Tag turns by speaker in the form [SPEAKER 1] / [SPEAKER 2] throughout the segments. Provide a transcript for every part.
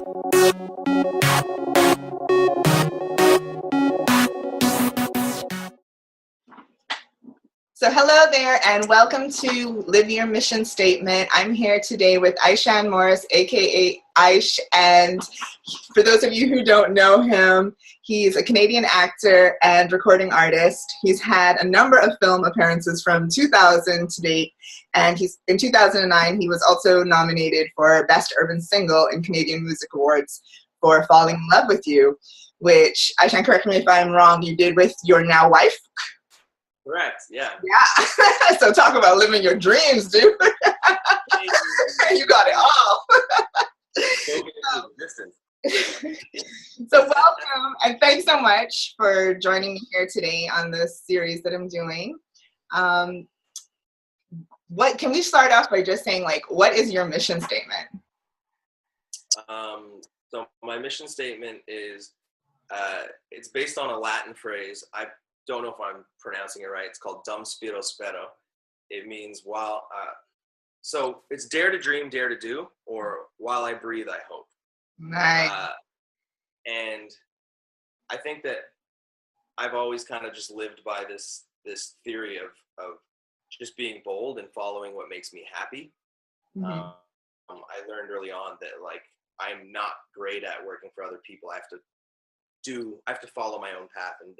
[SPEAKER 1] So hello there and welcome to Live Your Mission Statement. I'm here today with Ishan Morris, aka Ish, and for those of you who don't know him, he's a Canadian actor and recording artist. He's had a number of film appearances from 2000 to date, and in 2009 he was also nominated for Best Urban Single in Canadian Music Awards for Falling in Love with You, which, Ishan, correct me if I'm wrong, you did with your now wife?
[SPEAKER 2] Correct, yeah.
[SPEAKER 1] Yeah. So talk about living your dreams, dude. You got it all. So welcome and thanks so much for joining me here today on this series that I'm doing. What can we start off by just saying, like, what is your mission statement?
[SPEAKER 2] So my mission statement is it's based on a Latin phrase. I don't know if I'm pronouncing it right. It's called Dum Spiro Spero. It means so it's dare to dream, dare to do, or while I breathe, I hope.
[SPEAKER 1] Nice.
[SPEAKER 2] And I think that I've always kind of just lived by this theory of just being bold and following what makes me happy.
[SPEAKER 1] Mm-hmm.
[SPEAKER 2] I learned early on that, like, I'm not great at working for other people. I have to follow my own path and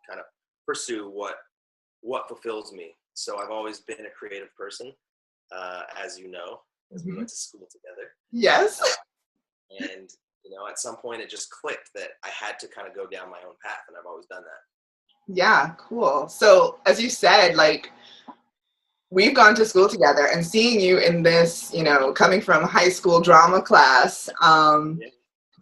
[SPEAKER 2] kind of pursue what fulfills me. So I've always been a creative person, as you know, as we went to school together.
[SPEAKER 1] Yes.
[SPEAKER 2] And at some point it just clicked that I had to kind of go down my own path, and I've always done that.
[SPEAKER 1] Yeah, cool. So as you said, like, we've gone to school together, and seeing you in this, coming from high school drama class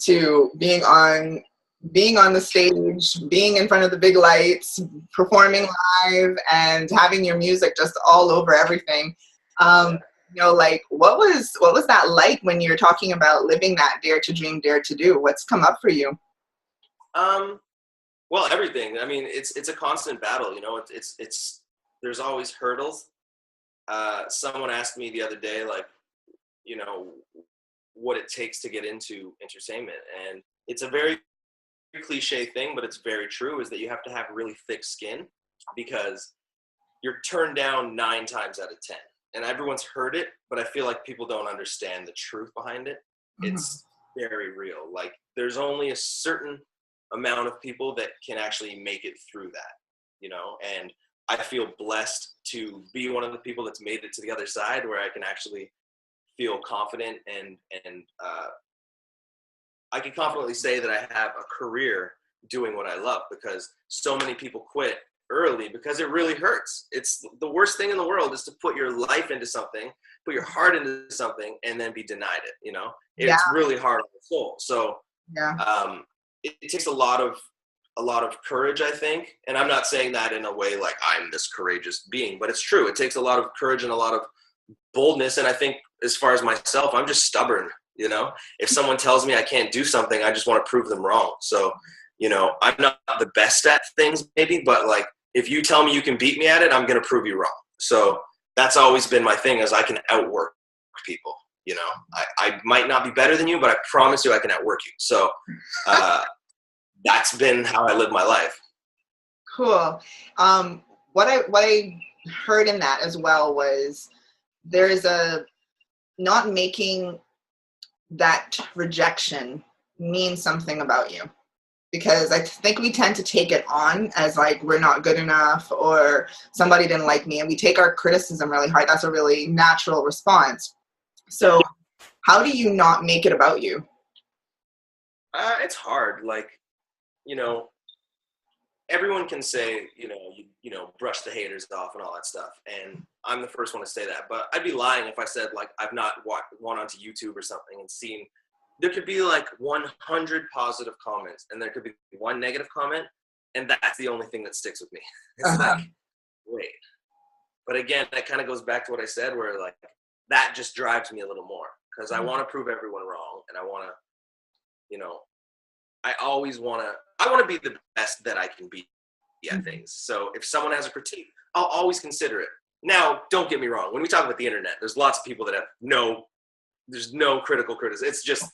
[SPEAKER 1] to being on the stage, being in front of the big lights, performing live, and having your music just all over everything. Like, what was that like when you're talking about living that dare to dream, dare to do? What's come up for you?
[SPEAKER 2] Well, everything. I mean, it's a constant battle. It's there's always hurdles. Someone asked me the other day, like, what it takes to get into entertainment, and it's a very cliche thing, but it's very true, is that you have to have really thick skin, because you're turned down 9 times out of 10. And everyone's heard it, but I feel like people don't understand the truth behind it. Mm-hmm. It's very real. Like, there's only a certain amount of people that can actually make it through that, and I feel blessed to be one of the people that's made it to the other side, where I can actually feel confident and I can confidently say that I have a career doing what I love, because so many people quit early because it really hurts. It's the worst thing in the world, is to put your life into something, put your heart into something, and then be denied it. It's really hard on the soul. So it takes a lot of courage, I think. And I'm not saying that in a way like I'm this courageous being, but it's true. It takes a lot of courage and a lot of boldness. And I think, as far as myself, I'm just stubborn. If someone tells me I can't do something, I just want to prove them wrong. So, I'm not the best at things maybe, but, like, if you tell me you can beat me at it, I'm going to prove you wrong. So that's always been my thing, is I can outwork people. I might not be better than you, but I promise you I can outwork you. So that's been how I live my life.
[SPEAKER 1] Cool. What I heard in that as well was there is a not making that rejection mean something about you, because I think we tend to take it on as, like, we're not good enough, or somebody didn't like me, and we take our criticism really hard. That's a really natural response. So how do you not make it about you?
[SPEAKER 2] It's hard. Like, everyone can say, brush the haters off and all that stuff. And I'm the first one to say that, but I'd be lying if I said, like, I've not gone onto YouTube or something and seen, there could be like 100 positive comments and there could be 1 negative comment. And that's the only thing that sticks with me. It's like, wait. But again, that kind of goes back to what I said, where, like, that just drives me a little more, because I want to prove everyone wrong. And I want to, I want to be the best that I can be at things. So if someone has a critique, I'll always consider it. Now, don't get me wrong. When we talk about the internet, there's lots of people that have there's no critical criticism. It's just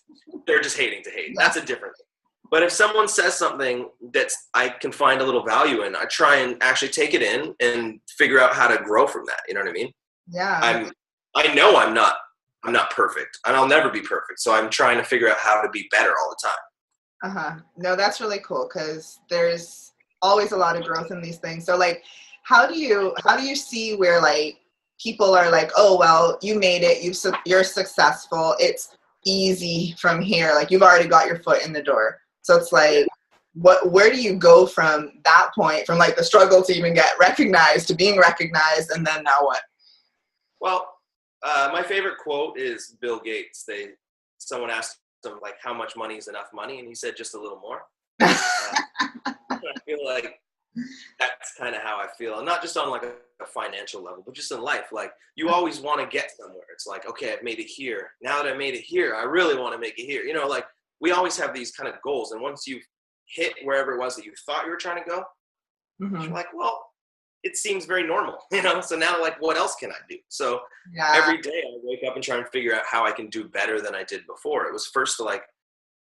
[SPEAKER 2] they're just hating to hate. That's a different thing. But if someone says something that I can find a little value in, I try and actually take it in and figure out how to grow from that. You know what I mean?
[SPEAKER 1] Yeah.
[SPEAKER 2] I know I'm not perfect, and I'll never be perfect. So I'm trying to figure out how to be better all the time.
[SPEAKER 1] No, that's really cool because there's always a lot of growth in these things. So like, how do you see where like people are like, oh well, you made it, you're successful, it's easy from here, like you've already got your foot in the door. So it's like, where do you go from that point, from like the struggle to even get recognized to being recognized, and then now what?
[SPEAKER 2] Well, my favorite quote is Bill Gates. Someone asked him like, how much money is enough money, and he said just a little more. I feel like that's kind of how I feel, and not just on like a financial level, but just in life. Like you always want to get somewhere. It's like, okay, I've made it here. Now that I made it here, I really want to make it here. You know, like we always have these kind of goals, and once you've hit wherever it was that you thought you were trying to go, you're like, well, it seems very normal, you know? So now, like, what else can I do? So every day I wake up and try and figure out how I can do better than I did before. It was first like,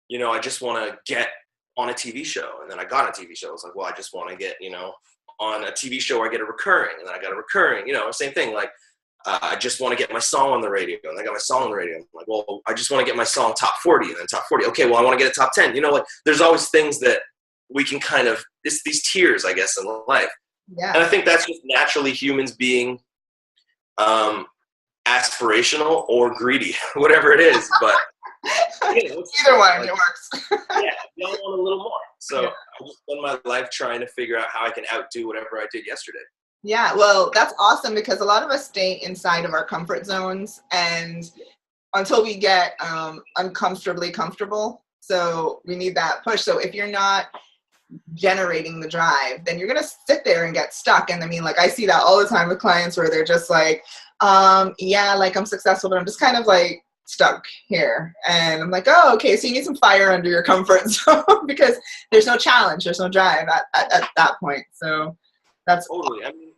[SPEAKER 2] you know, I just want to get on a TV show. And then I got a TV show. It's like, well, I just want to get, you know, on a TV show where I get a recurring. And then I got a recurring, you know, same thing. Like, I just want to get my song on the radio. And I got my song on the radio. I'm like, well, I just want to get my song top 40 and then top 40. Okay, well, I want to get a top 10. You know, like, there's always things that we can kind of, it's these tiers, I guess, in life.
[SPEAKER 1] Yeah.
[SPEAKER 2] And I think that's just naturally humans being aspirational or greedy, whatever it is. But
[SPEAKER 1] you know, either one, like, it works.
[SPEAKER 2] Yeah, you all want a little more. So I just spend my life trying to figure out how I can outdo whatever I did yesterday.
[SPEAKER 1] Yeah, well, that's awesome because a lot of us stay inside of our comfort zones, and until we get uncomfortably comfortable. So we need that push. So if you're not generating the drive, then you're gonna sit there and get stuck. And I mean, like I see that all the time with clients where they're just like, yeah, like I'm successful, but I'm just kind of like stuck here. And I'm like, oh, okay, so you need some fire under your comfort zone because there's no challenge, there's no drive at that point. So that's
[SPEAKER 2] totally. I mean,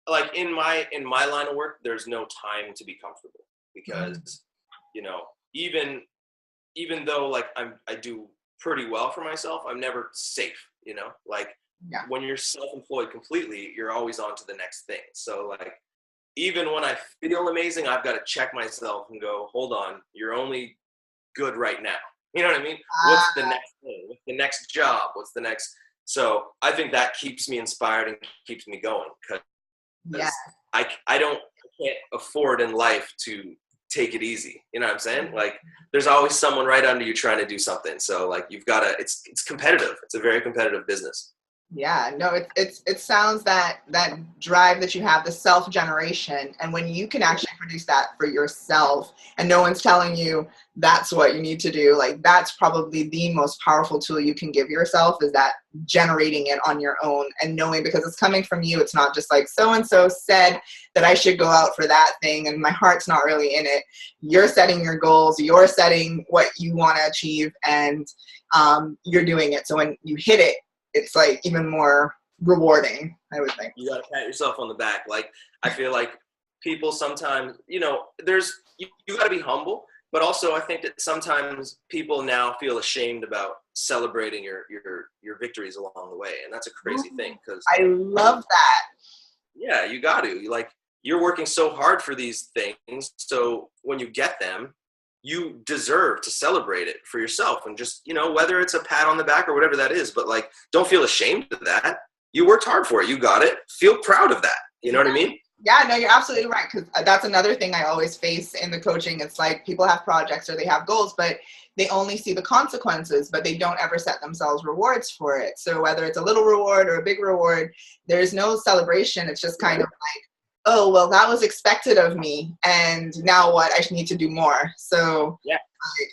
[SPEAKER 2] like in my line of work, there's no time to be comfortable because you know, even though like I do pretty well for myself, I'm never safe, you know, like when you're self-employed completely, you're always on to the next thing. So like, even when I feel amazing, I've got to check myself and go, hold on, you're only good right now. You know what I mean? What's the next thing? What's the next job? What's the next? So I think that keeps me inspired and keeps me going because I can't afford in life to take it easy. You know what I'm saying? Like there's always someone right under you trying to do something. So like you've got to, it's competitive. It's a very competitive business. Yeah, no,
[SPEAKER 1] it sounds that drive that you have, the self-generation, and when you can actually produce that for yourself and no one's telling you that's what you need to do, like that's probably the most powerful tool you can give yourself, is that generating it on your own and knowing, because it's coming from you. It's not just like so-and-so said that I should go out for that thing and my heart's not really in it. You're setting your goals, you're setting what you want to achieve, and you're doing it. So when you hit it, it's like even more rewarding, I would think.
[SPEAKER 2] You got to pat yourself on the back. Like, I feel like people sometimes, you know, you got to be humble, but also I think that sometimes people now feel ashamed about celebrating your victories along the way. And that's a crazy thing. Cause
[SPEAKER 1] I love that.
[SPEAKER 2] Yeah, you got to. Like, you're working so hard for these things. So when you get them, you deserve to celebrate it for yourself, and just, you know, whether it's a pat on the back or whatever that is, but like, don't feel ashamed of that. You worked hard for it. You got it. Feel proud of that. You know what I mean?
[SPEAKER 1] Yeah, no, you're absolutely right. Because that's another thing I always face in the coaching. It's like people have projects or they have goals, but they only see the consequences, but they don't ever set themselves rewards for it. So whether it's a little reward or a big reward, there's no celebration. It's just kind of like, oh, well, that was expected of me, and now what? I need to do more. So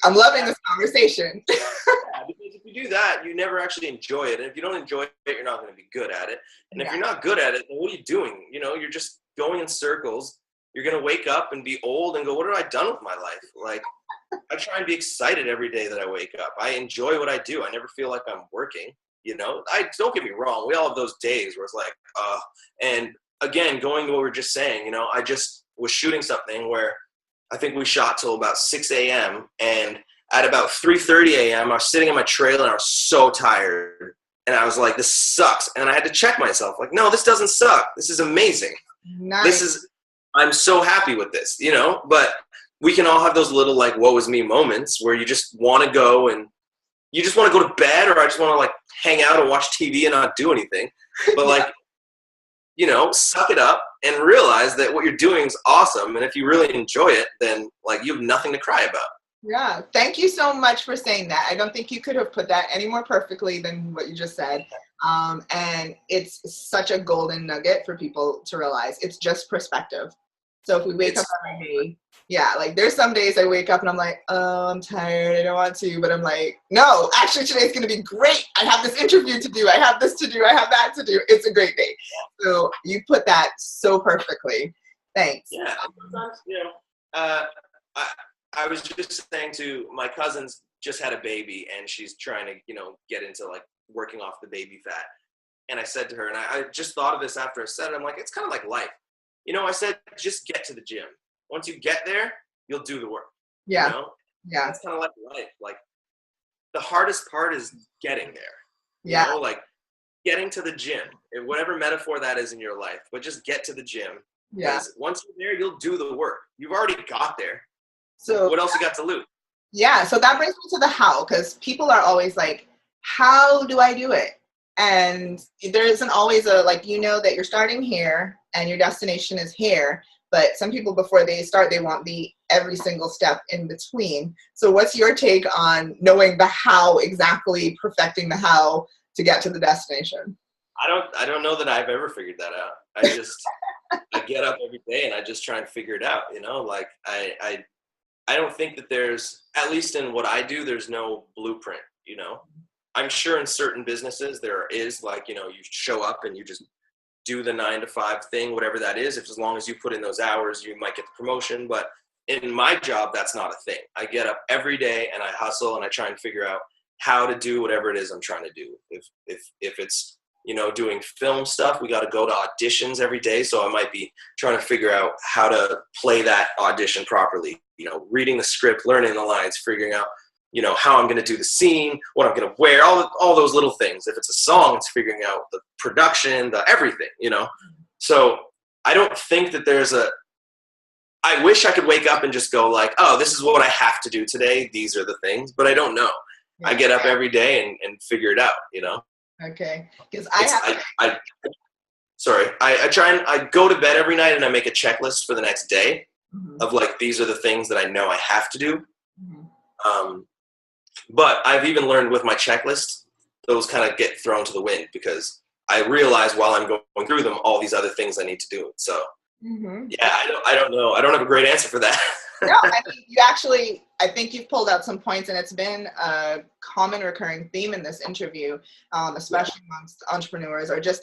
[SPEAKER 1] I'm loving this conversation.
[SPEAKER 2] Yeah, because if you do that, you never actually enjoy it. And if you don't enjoy it, you're not going to be good at it. And if you're not good at it, then what are you doing? You know, you're just going in circles. You're going to wake up and be old and go, what have I done with my life? Like, I try and be excited every day that I wake up. I enjoy what I do. I never feel like I'm working, you know. Don't get me wrong. We all have those days where it's like, and again, going to what we were just saying, you know, I just was shooting something where I think we shot till about 6 a.m. and at about 3:30 a.m., I was sitting in my trailer and I was so tired. And I was like, this sucks. And I had to check myself. Like, no, this doesn't suck. This is amazing.
[SPEAKER 1] Nice.
[SPEAKER 2] I'm so happy with this, you know? But we can all have those little, like, woe is me moments where you just want to go and you just want to go to bed, or I just want to, like, hang out and watch TV and not do anything. But, like, you know, suck it up and realize that what you're doing is awesome. And if you really enjoy it, then, like, you have nothing to cry about.
[SPEAKER 1] Yeah, thank you so much for saying that. I don't think you could have put that any more perfectly than what you just said. And it's such a golden nugget for people to realize. It's just perspective. So if we wake up every day, yeah, like there's some days I wake up and I'm like, oh, I'm tired, I don't want to, but I'm like, no, actually today's gonna be great. I have this interview to do, I have this to do, I have that to do. It's a great day. So you put that so perfectly. Thanks.
[SPEAKER 2] Yeah, you know, I was just saying to my cousins just had a baby and she's trying to, you know, get into like working off the baby fat. And I said to her, and I just thought of this after I said it, I'm like, it's kind of like life. You know, I said, just get to the gym. Once you get there, you'll do the work.
[SPEAKER 1] Yeah.
[SPEAKER 2] You know?
[SPEAKER 1] Yeah.
[SPEAKER 2] It's kind of like life. Like the hardest part is getting there.
[SPEAKER 1] Yeah.
[SPEAKER 2] You know, like getting to the gym, and whatever metaphor that is in your life, but just get to the gym.
[SPEAKER 1] Yeah.
[SPEAKER 2] Because once you're there, you'll do the work. You've already got there.
[SPEAKER 1] So
[SPEAKER 2] what else you got to lose?
[SPEAKER 1] Yeah, so that brings me to the how, because people are always like, how do I do it? And there isn't always a, like, you know that you're starting here and your destination is here, but some people before they start, they want the every single step in between. So what's your take on knowing the how, exactly perfecting the how to get to the destination?
[SPEAKER 2] I don't know that I've ever figured that out. I just, I get up every day and I just try and figure it out, you know, like I don't think that there's, at least in what I do, there's no blueprint, you know. I'm sure in certain businesses there is, like, you know, you show up and you just do the 9 to 5 thing, whatever that is. If as long as you put in those hours, you might get the promotion. But in my job, that's not a thing. I get up every day and I hustle and I try and figure out how to do whatever it is I'm trying to do. If it's, you know, doing film stuff, we got to go to auditions every day. So I might be trying to figure out how to play that audition properly, you know, reading the script, learning the lines, figuring out, you know, how I'm going to do the scene, what I'm going to wear, all those little things. If it's a song, it's figuring out the production, the everything, you know. So I don't think that there's I wish I could wake up and just go like, oh, this is what I have to do today. These are the things, but I don't know. I get up every day and figure it out, you know.
[SPEAKER 1] Okay, because
[SPEAKER 2] I try and I go to bed every night and I make a checklist for the next day of like, these are the things that I know I have to do. But I've even learned with my checklist, those kind of get thrown to the wind because I realize while I'm going through them, all these other things I need to do. So yeah, I don't know. I don't have a great answer for that.
[SPEAKER 1] No, I think you've pulled out some points, and it's been a common recurring theme in this interview, especially amongst entrepreneurs or just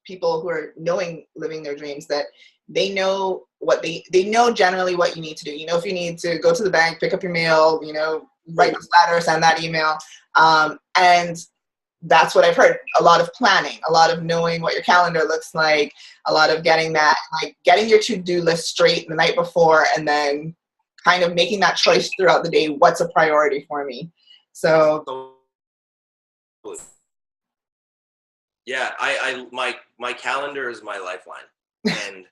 [SPEAKER 1] people who are living their dreams, that they know they know generally what you need to do. You know, if you need to go to the bank, pick up your mail, you know, write this letter, send that email. And that's what I've heard. A lot of planning, a lot of knowing what your calendar looks like, a lot of getting your to-do list straight the night before, and then kind of making that choice throughout the day. What's a priority for me? So
[SPEAKER 2] yeah, my calendar is my lifeline. And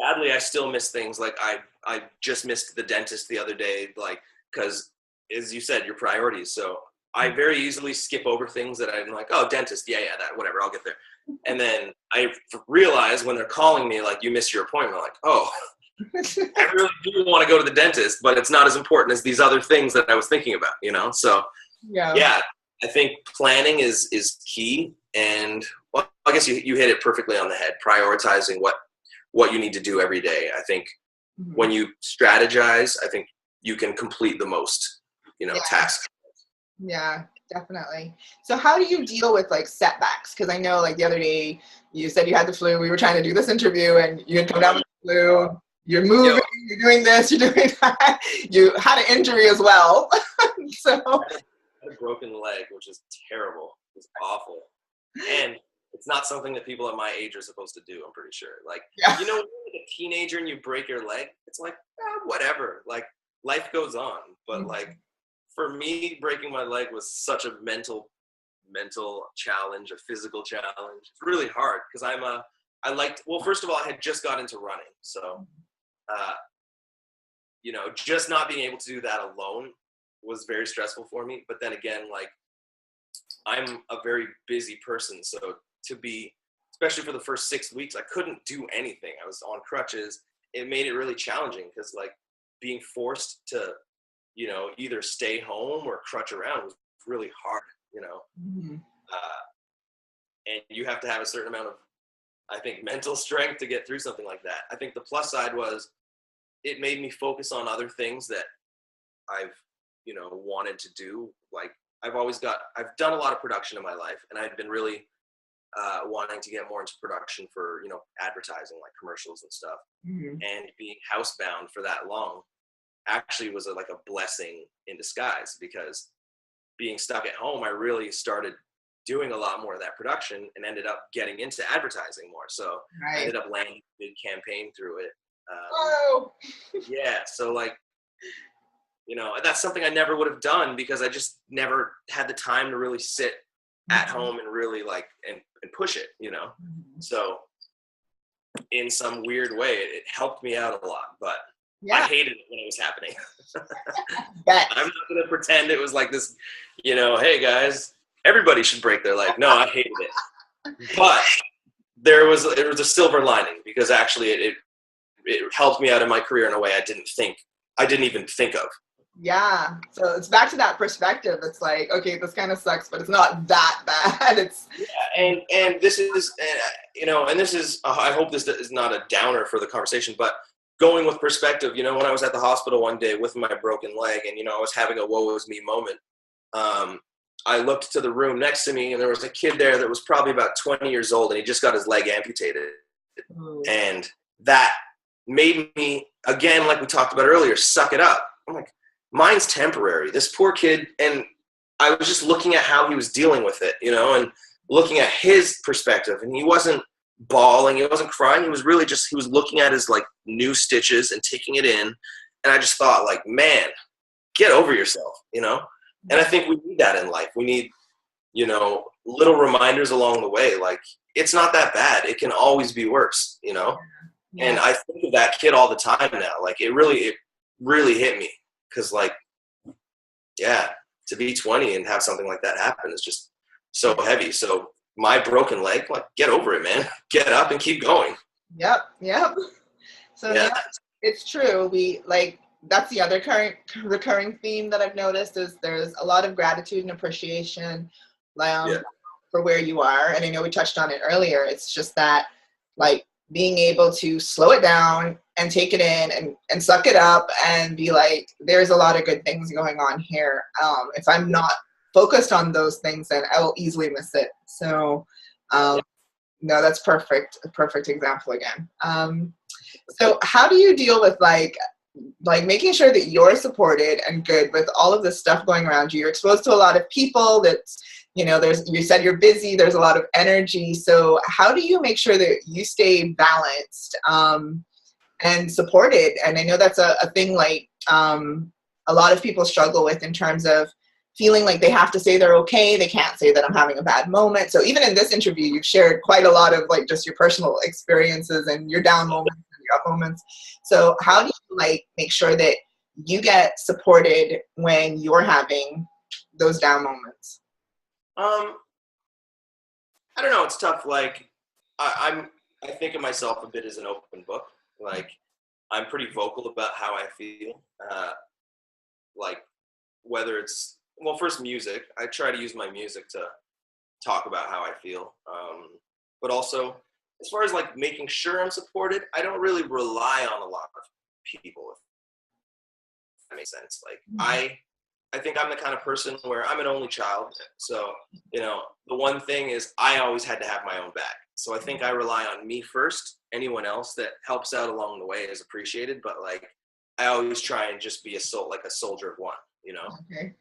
[SPEAKER 2] sadly, I still miss things. Like I just missed the dentist the other day, like, because as you said, your priorities. So I very easily skip over things that I'm like, oh, dentist, yeah, that, whatever, I'll get there. And then I realize when they're calling me, like, you missed your appointment, like, oh, I really do want to go to the dentist, but it's not as important as these other things that I was thinking about, you know? So yeah, I think planning is key. And well, I guess you hit it perfectly on the head, prioritizing what you need to do every day. I think when you strategize, I think you can complete the most, you know, tasks.
[SPEAKER 1] Yeah, definitely. So how do you deal with like setbacks? Because I know like the other day you said you had the flu. We were trying to do this interview and you had come down with the flu. You're moving, you're doing this, you're doing that. You had an injury as well. So
[SPEAKER 2] I had a broken leg, which is terrible. It's awful. And it's not something that people at my age are supposed to do, I'm pretty sure. Like, you know, when you're like a teenager and you break your leg, it's like, whatever. Like, life goes on. But like, for me, breaking my leg was such a mental challenge, a physical challenge. It's really hard because well, first of all, I had just got into running. So, just not being able to do that alone was very stressful for me. But then again, like, I'm a very busy person. So especially for the first 6 weeks, I couldn't do anything. I was on crutches. It made it really challenging because, like, being forced to, either stay home or crutch around was really hard,
[SPEAKER 1] Mm-hmm.
[SPEAKER 2] And you have to have a certain amount of, I think, mental strength to get through something like that. I think the plus side was it made me focus on other things that I've, wanted to do. Like, I've done a lot of production in my life, and I've been really wanting to get more into production for, advertising, like commercials and stuff.
[SPEAKER 1] Mm-hmm.
[SPEAKER 2] And being housebound for that long actually was like a blessing in disguise, because being stuck at home, I really started doing a lot more of that production and ended up getting into advertising more. So I ended up landing a big campaign through it.
[SPEAKER 1] Whoa.
[SPEAKER 2] Yeah. So, like, that's something I never would have done because I just never had the time to really sit at home and really and push it,
[SPEAKER 1] Mm-hmm.
[SPEAKER 2] So in some weird way, it helped me out a lot, but
[SPEAKER 1] Yeah.
[SPEAKER 2] I hated it when it was happening. I'm not going to pretend it was like this, hey guys, everybody should break their leg. No, I hated it. But there was a silver lining, because actually it helped me out in my career in a way I didn't even think of.
[SPEAKER 1] Yeah. So it's back to that perspective. It's like, okay, this kind of sucks, but it's not that bad. It's
[SPEAKER 2] and this is, and this is, I hope this is not a downer for the conversation, but going with perspective, when I was at the hospital one day with my broken leg and, I was having a woe is me moment, I looked to the room next to me and there was a kid there that was probably about 20 years old, and he just got his leg amputated. And that made me, again, like we talked about earlier, suck it up. I'm like, mine's temporary. This poor kid, and I was just looking at how he was dealing with it, and looking at his perspective, and he wasn't bawling, he wasn't crying, he was looking at his, like, new stitches and taking it in, and I just thought, like, man, get over yourself, and I think we need that in life. We need, little reminders along the way, like, it's not that bad, it can always be worse,
[SPEAKER 1] Yeah.
[SPEAKER 2] And I think of that kid all the time now. Like, it really hit me, because, like, yeah, to be 20 and have something like that happen is just so heavy. So my broken leg, like, get over it, man. Get up and keep going.
[SPEAKER 1] Yep. So yeah, it's true. That's the other recurring theme that I've noticed is there's a lot of gratitude and appreciation for where you are. And I know we touched on it earlier. It's just that, like, being able to slow it down and take it in and suck it up and be like, there's a lot of good things going on here. If I'm not focused on those things, then I will easily miss it. So, no, that's perfect. A perfect example again. So how do you deal with like making sure that you're supported and good with all of this stuff going around you? You're exposed to a lot of people that's, you said you're busy, there's a lot of energy. So how do you make sure that you stay balanced and supported? And I know that's a thing like a lot of people struggle with in terms of feeling like they have to say they're okay. They can't say that I'm having a bad moment. So even in this interview, you've shared quite a lot of like just your personal experiences and your down moments and your up moments. So how do you make sure that you get supported when you're having those down moments?
[SPEAKER 2] I don't know. It's tough. Like, I think of myself a bit as an open book. Like, I'm pretty vocal about how I feel. Like, whether it's, well, first music. I try to use my music to talk about how I feel. But also, as far as like making sure I'm supported, I don't really rely on a lot of people, if that makes sense. Like, I think I'm the kind of person where I'm an only child. So, the one thing is I always had to have my own back. So I think I rely on me first. Anyone else that helps out along the way is appreciated. But like, I always try and just be a soldier of one,
[SPEAKER 1] Okay.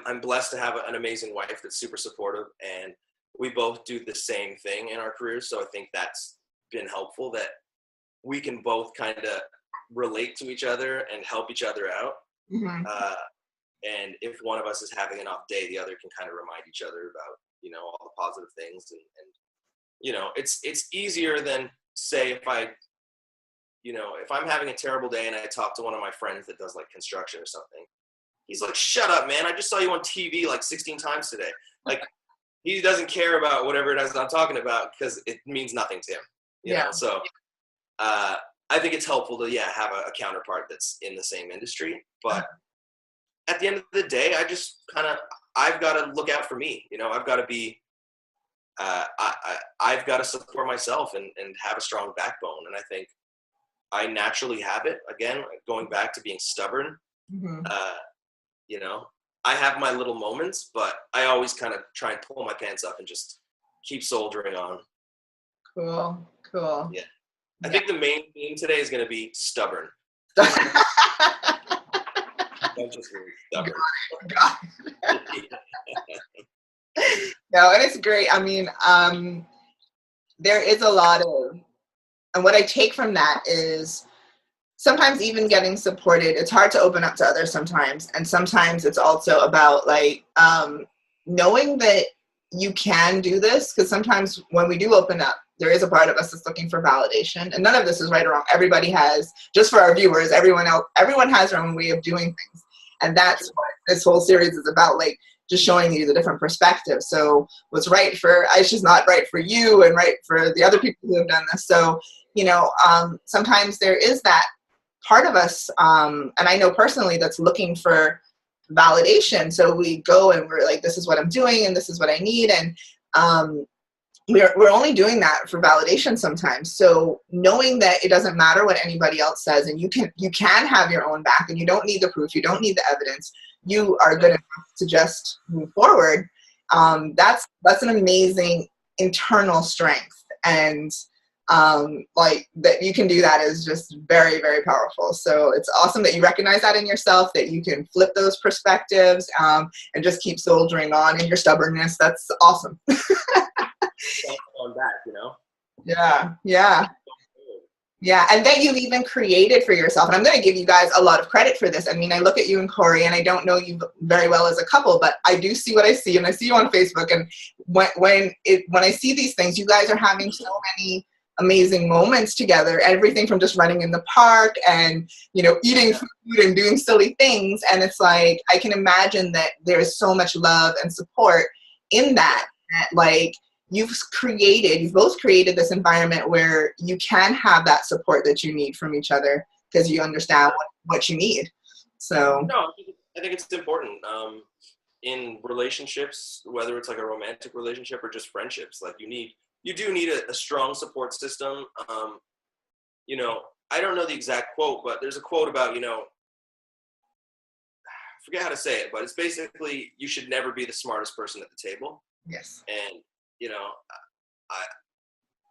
[SPEAKER 2] I'm blessed to have an amazing wife that's super supportive, and we both do the same thing in our careers. So I think that's been helpful, that we can both kind of relate to each other and help each other out.
[SPEAKER 1] Mm-hmm.
[SPEAKER 2] And if one of us is having an off day, the other can kind of remind each other about, all the positive things. And it's easier than, say, if I'm having a terrible day and I talk to one of my friends that does like construction or something, he's like, shut up, man. I just saw you on TV like 16 times today. Like, he doesn't care about whatever it is I'm talking about because it means nothing to him, you know? So I think it's helpful to, have a counterpart that's in the same industry. But at the end of the day, I've got to look out for me. I've got to be, I've got to support myself and have a strong backbone. And I think I naturally have it. Again, going back to being stubborn,
[SPEAKER 1] Mm-hmm.
[SPEAKER 2] I have my little moments, but I always kind of try and pull my pants up and just keep soldiering on.
[SPEAKER 1] Cool.
[SPEAKER 2] Yeah. I think the main theme today is going to be stubborn. I'm just really stubborn.
[SPEAKER 1] Got it. No, and it's great. I mean, there is a lot of, and what I take from that is sometimes even getting supported, it's hard to open up to others sometimes. And sometimes it's also about like knowing that you can do this, because sometimes when we do open up, there is a part of us that's looking for validation. And none of this is right or wrong. Everybody has, just for our viewers, everyone has their own way of doing things. And that's what this whole series is about, like just showing you the different perspectives. So what's right for Aisha is not right for you and right for the other people who have done this. So, sometimes there is that part of us, and I know personally, that's looking for validation. So we go and we're like, this is what I'm doing and this is what I need. And we're only doing that for validation sometimes. So knowing that it doesn't matter what anybody else says, and you can have your own back, and you don't need the proof, you don't need the evidence, you are good enough to just move forward. That's an amazing internal strength. And like that you can do that is just very, very powerful. So it's awesome that you recognize that in yourself, that you can flip those perspectives and just keep soldiering on in your stubbornness. That's awesome.
[SPEAKER 2] On that,
[SPEAKER 1] Yeah, and that you've even created for yourself. And I'm going to give you guys a lot of credit for this. I mean, I look at you and Corey, and I don't know you very well as a couple, but I do see what I see, and I see you on Facebook. And when I see these things, you guys are having so many amazing moments together. Everything from just running in the park and eating food and doing silly things. And it's like I can imagine that there is so much love and support in that. Like you've both created this environment where you can have that support that you need from each other because you understand what you need. So
[SPEAKER 2] no, I think it's important in relationships, whether it's like a romantic relationship or just friendships. Like you do need a strong support system. I don't know the exact quote, but there's a quote about, I forget how to say it, but it's basically you should never be the smartest person at the table.
[SPEAKER 1] Yes.
[SPEAKER 2] And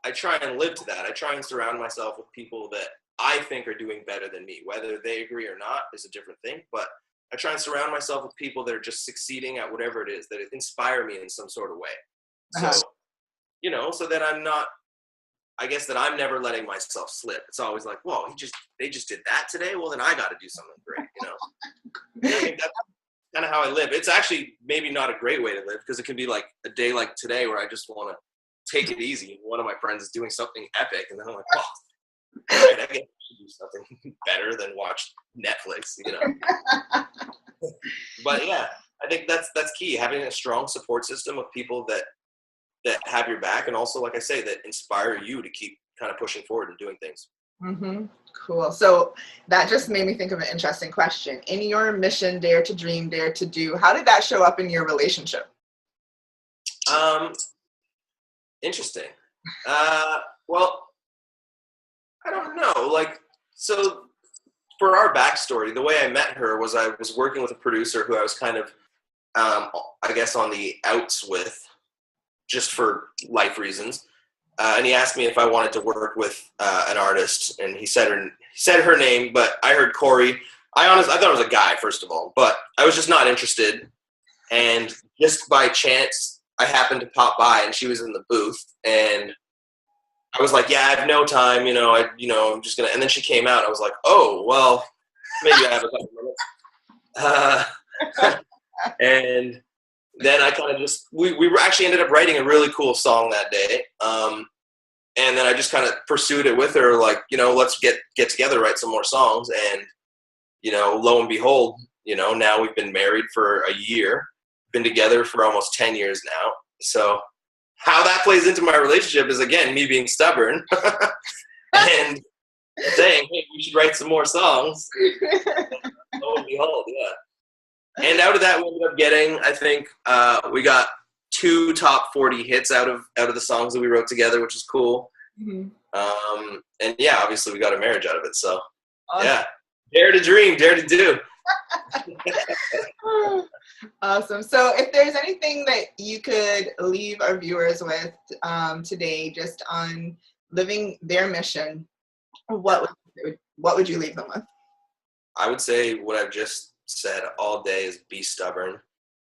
[SPEAKER 2] I try and live to that. I try and surround myself with people that I think are doing better than me. Whether they agree or not is a different thing, but I try and surround myself with people that are just succeeding at whatever it is, that inspire me in some sort of way.
[SPEAKER 1] Uh-huh.
[SPEAKER 2] So, so that that I'm never letting myself slip. It's always like, whoa, they just did that today. Well, then I got to do something great, And I think that's kind of how I live. It's actually maybe not a great way to live, because it can be like a day like today where I just want to take it easy. One of my friends is doing something epic, and then I'm like, oh, all right, I guess I should do something better than watch Netflix, But yeah, I think that's key, having a strong support system of people that have your back, and also, like I say, that inspire you to keep kind of pushing forward and doing things.
[SPEAKER 1] Mm-hmm. Cool. So that just made me think of an interesting question. In your mission, Dare to Dream, Dare to Do, how did that show up in your relationship?
[SPEAKER 2] Interesting. Well, I don't know. So for our backstory, the way I met her was I was working with a producer who I was kind of, I guess, on the outs with, just for life reasons. And he asked me if I wanted to work with an artist, and he said her name, but I heard Corey. I thought it was a guy, first of all, but I was just not interested. And just by chance, I happened to pop by, and she was in the booth, and I was like, yeah, I have no time, I'm just gonna. And then she came out, and I was like, oh, well, maybe I have a couple minutes. Uh, and then I kind of just, we actually ended up writing a really cool song that day. And then I just kind of pursued it with her, like, let's get together, write some more songs. And, lo and behold, now we've been married for a year, been together for almost 10 years now. So how that plays into my relationship is, again, me being stubborn and saying, hey, we should write some more songs. Lo and behold, yeah. And out of that, we ended up getting, I think, we got 2 top 40 hits out of the songs that we wrote together, which is cool. Mm-hmm. And yeah, obviously we got a marriage out of it. So awesome. Yeah, dare to dream, dare to do.
[SPEAKER 1] Awesome. So if there's anything that you could leave our viewers with today, just on living their mission, what would you leave them with?
[SPEAKER 2] I would say what I've just said all day is be stubborn.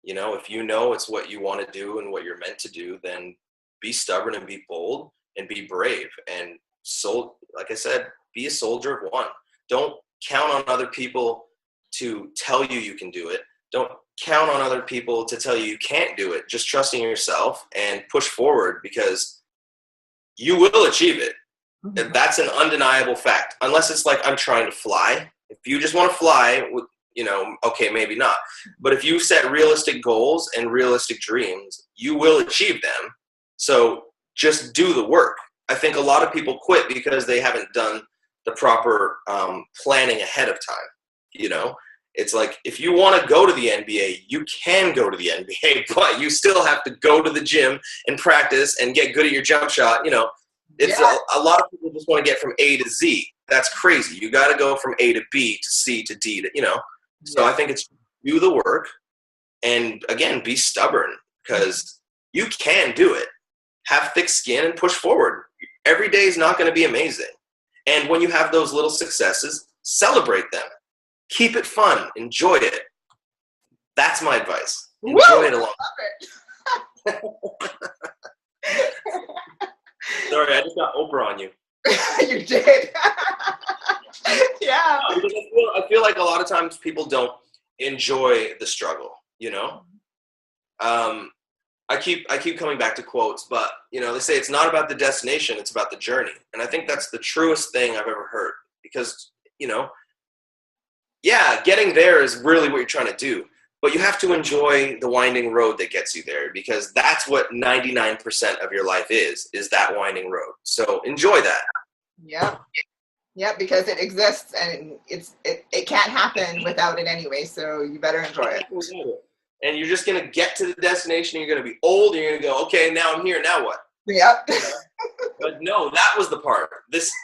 [SPEAKER 2] If it's what you want to do and what you're meant to do, then be stubborn and be bold and be brave. And so, like I said, be a soldier of one. Don't count on other people to tell you can do it. Don't count on other people to tell you can't do it. Just trust in yourself and push forward, because you will achieve it. Mm-hmm. And that's an undeniable fact. Unless it's like, I'm trying to fly. If you just want to fly, okay, maybe not. But if you set realistic goals and realistic dreams, you will achieve them. So just do the work. I think a lot of people quit because they haven't done the proper planning ahead of time. It's like, if you want to go to the NBA, you can go to the NBA, but you still have to go to the gym and practice and get good at your jump shot. It's a lot of people just want to get from A to Z. That's crazy. You got to go from A to B to C to D So I think it's do the work, and again, be stubborn, because you can do it. Have thick skin and push forward. Every day is not going to be amazing. And when you have those little successes, celebrate them. Keep it fun. Enjoy it. That's my advice. Enjoy it along. Sorry, I just got Oprah on you.
[SPEAKER 1] You did. Yeah.
[SPEAKER 2] Because I feel like a lot of times people don't enjoy the struggle, I keep coming back to quotes, but they say it's not about the destination, it's about the journey. And I think that's the truest thing I've ever heard, because getting there is really what you're trying to do, but you have to enjoy the winding road that gets you there, because that's what 99% of your life is that winding road. So enjoy that.
[SPEAKER 1] Yeah, because it exists, and it can't happen without it anyway, so you better enjoy it.
[SPEAKER 2] And you're just going to get to the destination, and you're going to be old, and you're going to go, okay, now I'm here, now what?
[SPEAKER 1] Yep.
[SPEAKER 2] But no, that was the part.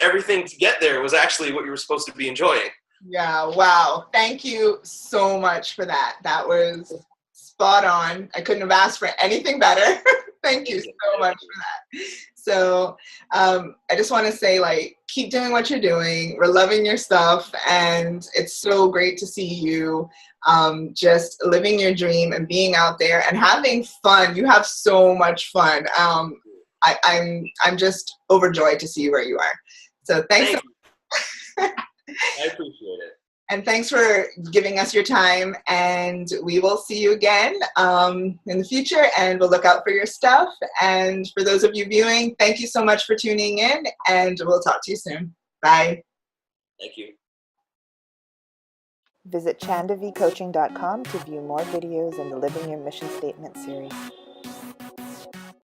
[SPEAKER 2] Everything to get there was actually what you were supposed to be enjoying.
[SPEAKER 1] Yeah, wow. Thank you so much for that. That was spot on. I couldn't have asked for anything better. Thank you so much for that. So I just want to say, keep doing what you're doing. We're loving your stuff, and it's so great to see you just living your dream and being out there and having fun. You have so much fun. I'm just overjoyed to see you where you are. So thanks.
[SPEAKER 2] I appreciate it.
[SPEAKER 1] And thanks for giving us your time, and we will see you again in the future, and we'll look out for your stuff. And for those of you viewing, thank you so much for tuning in, and we'll talk to you soon. Bye.
[SPEAKER 2] Thank you.
[SPEAKER 3] Visit chandavcoaching.com to view more videos in the Living Your Mission Statement series.